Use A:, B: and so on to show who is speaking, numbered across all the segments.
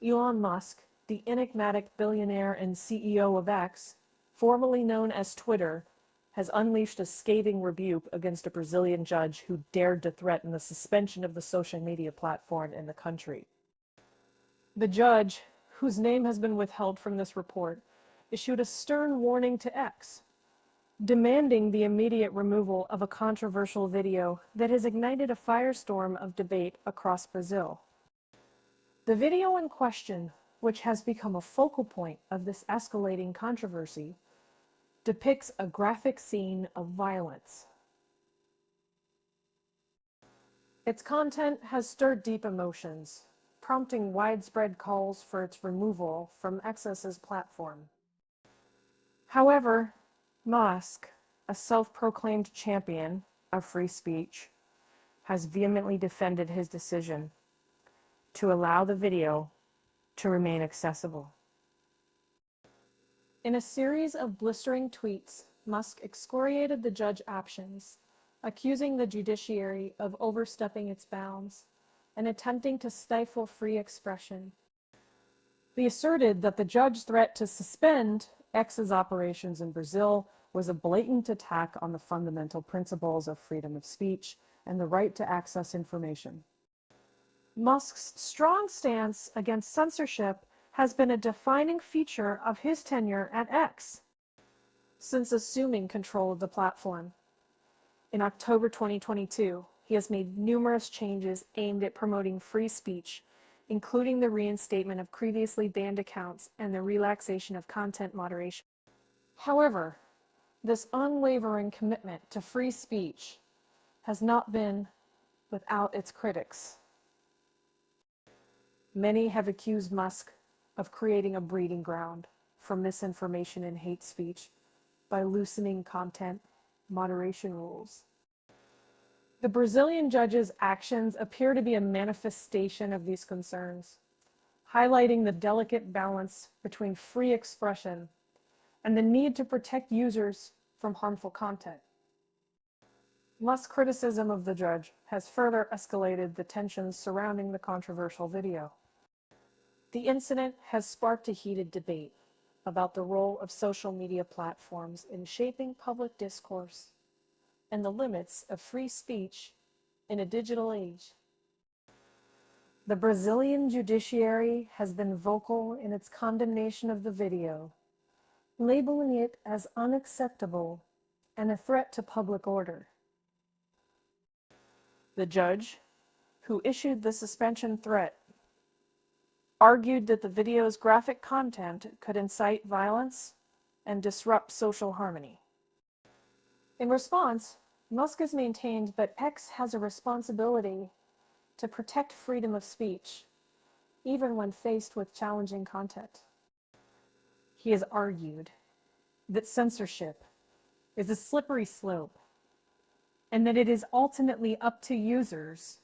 A: Elon Musk, the enigmatic billionaire and CEO of X, formerly known as Twitter, has unleashed a scathing rebuke against a Brazilian judge who dared to threaten the suspension of the social media platform in the country. The judge, whose name has been withheld from this report, issued a stern warning to X, demanding the immediate removal of a controversial video that has ignited a firestorm of debate across Brazil. The video in question, which has become a focal point of this escalating controversy, depicts a graphic scene of violence. Its content has stirred deep emotions, prompting widespread calls for its removal from X's platform. However, Musk, a self-proclaimed champion of free speech, has vehemently defended his decision to allow the video to remain accessible. In a series of blistering tweets, Musk excoriated the judge's actions, accusing the judiciary of overstepping its bounds and attempting to stifle free expression. He asserted that the judge's threat to suspend X's operations in Brazil was a blatant attack on the fundamental principles of freedom of speech and the right to access information. Musk's strong stance against censorship has been a defining feature of his tenure at X since assuming control of the platform. In October 2022, he has made numerous changes aimed at promoting free speech, including the reinstatement of previously banned accounts and the relaxation of content moderation. However, this unwavering commitment to free speech has not been without its critics. Many have accused Musk of creating a breeding ground for misinformation and hate speech by loosening content moderation rules. The Brazilian judge's actions appear to be a manifestation of these concerns, highlighting the delicate balance between free expression and the need to protect users from harmful content. Musk's criticism of the judge has further escalated the tensions surrounding the controversial video. The incident has sparked a heated debate about the role of social media platforms in shaping public discourse and the limits of free speech in a digital age. The Brazilian judiciary has been vocal in its condemnation of the video, labeling it as unacceptable and a threat to public order. The judge, who issued the suspension threat, argued that the video's graphic content could incite violence and disrupt social harmony. In response, Musk has maintained that X has a responsibility to protect freedom of speech, even when faced with challenging content. He has argued that censorship is a slippery slope and that it is ultimately up to users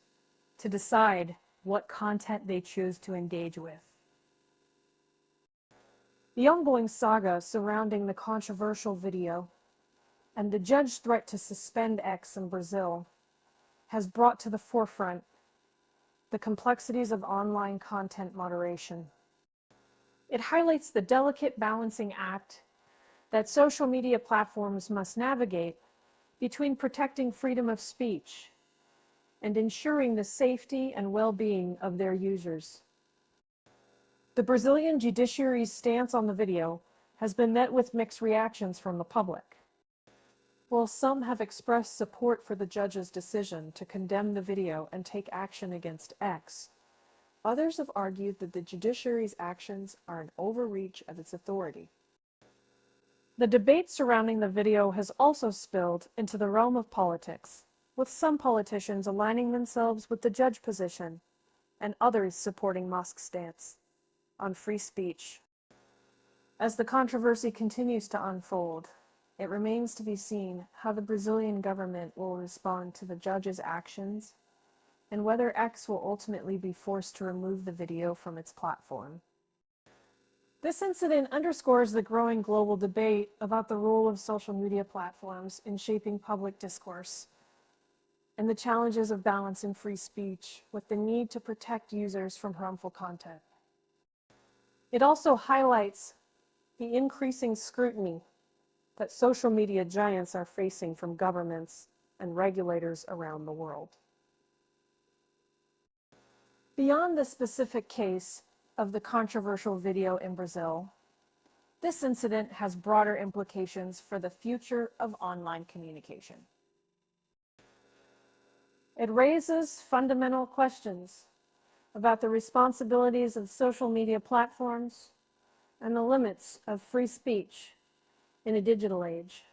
A: to decide what content they choose to engage with. The ongoing saga surrounding the controversial video and the judge's threat to suspend X in Brazil has brought to the forefront the complexities of online content moderation. It highlights the delicate balancing act that social media platforms must navigate between protecting freedom of speech and ensuring the safety and well-being of their users. The Brazilian judiciary's stance on the video has been met with mixed reactions from the public. While some have expressed support for the judge's decision to condemn the video and take action against X, others have argued that the judiciary's actions are an overreach of its authority. The debate surrounding the video has also spilled into the realm of politics, with some politicians aligning themselves with the judge position and others supporting Musk's stance on free speech. As the controversy continues to unfold, it remains to be seen how the Brazilian government will respond to the judge's actions and whether X will ultimately be forced to remove the video from its platform. This incident underscores the growing global debate about the role of social media platforms in shaping public discourse and the challenges of balancing free speech with the need to protect users from harmful content. It also highlights the increasing scrutiny that social media giants are facing from governments and regulators around the world. Beyond the specific case of the controversial video in Brazil, this incident has broader implications for the future of online communication. It raises fundamental questions about the responsibilities of social media platforms and the limits of free speech in a digital age.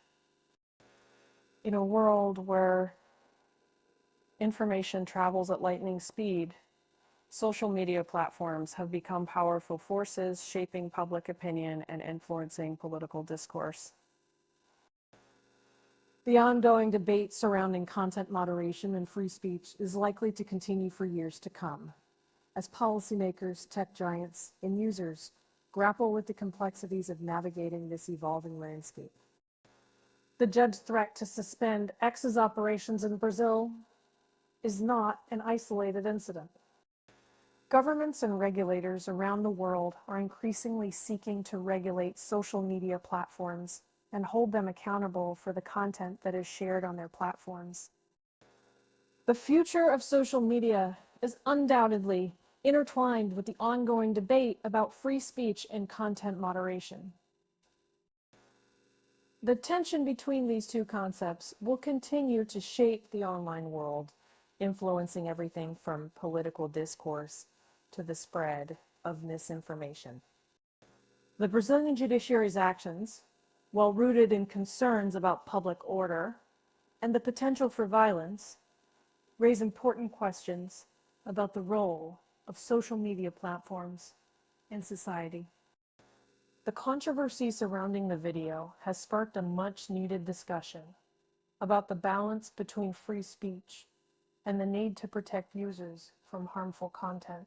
A: In a world where information travels at lightning speed, social media platforms have become powerful forces shaping public opinion and influencing political discourse. The ongoing debate surrounding content moderation and free speech is likely to continue for years to come, as policymakers, tech giants, and users grapple with the complexities of navigating this evolving landscape. The judge's threat to suspend X's operations in Brazil is not an isolated incident. Governments and regulators around the world are increasingly seeking to regulate social media platforms and hold them accountable for the content that is shared on their platforms. The future of social media is undoubtedly intertwined with the ongoing debate about free speech and content moderation. The tension between these two concepts will continue to shape the online world, influencing everything from political discourse to the spread of misinformation. The Brazilian judiciary's actions, while rooted in concerns about public order and the potential for violence, raise important questions about the role of social media platforms in society. The controversy surrounding the video has sparked a much-needed discussion about the balance between free speech and the need to protect users from harmful content.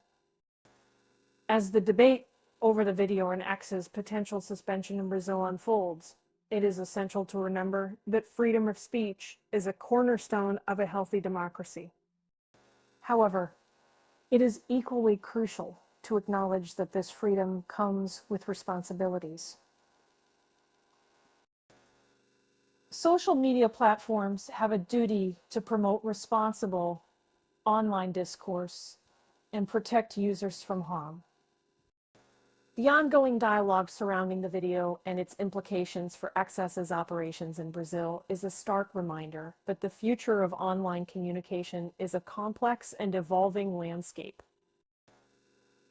A: As the debate over the video and X's potential suspension in Brazil unfolds, it is essential to remember that freedom of speech is a cornerstone of a healthy democracy. However, it is equally crucial to acknowledge that this freedom comes with responsibilities. Social media platforms have a duty to promote responsible online discourse and protect users from harm. The ongoing dialogue surrounding the video and its implications for XS's operations in Brazil is a stark reminder that the future of online communication is a complex and evolving landscape.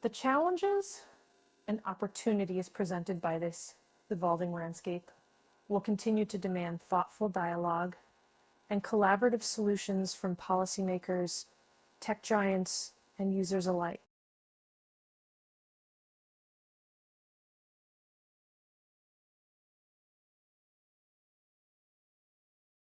A: The challenges and opportunities presented by this evolving landscape will continue to demand thoughtful dialogue and collaborative solutions from policymakers, tech giants, and users alike.